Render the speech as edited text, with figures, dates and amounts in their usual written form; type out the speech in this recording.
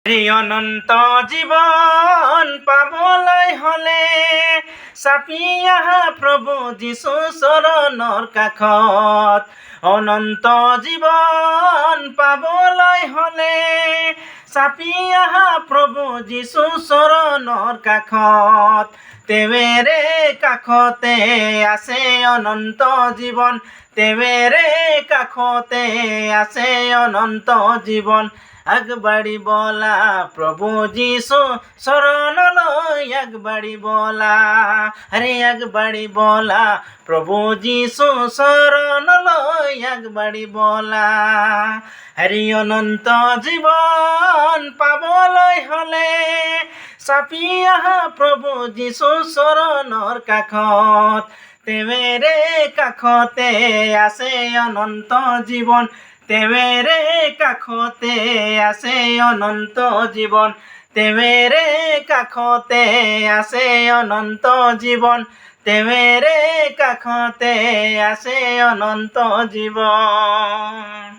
অনন্ত জীৱন পাবলৈ হলে চাপি আহা প্ৰভু যীশু চৰণৰ কাষত। অনন্ত জীৱন পাবলৈ হলে চাপি আহা প্ৰভু যীশু চৰণৰ কাষত। তেৱেৰে কাষতে আছে অনন্ত জীৱন, তেৱেৰে কাষতে আছে অনন্ত জীৱন। আগবাঢ়ি বলা প্ৰভু যীশু চৰণলৈ, আগবাঢ়ি বলা আগবাঢ়ি বলা প্ৰভু যীশু চৰণলৈ, আগবাঢ়ি বলা। অনন্ত জীৱন পাবলৈ হলে চাপি আহা প্ৰভু যীশু চৰণৰ কাষত। তেৱেৰে কাষতে আছে অনন্ত জীৱন, তেৱেৰে কাষতে আছে অনন্ত জীৱন, তেৱেৰে কাষতে আছে অনন্ত জীৱন, তেৱেৰে কাষতে আছে অনন্ত জীৱন।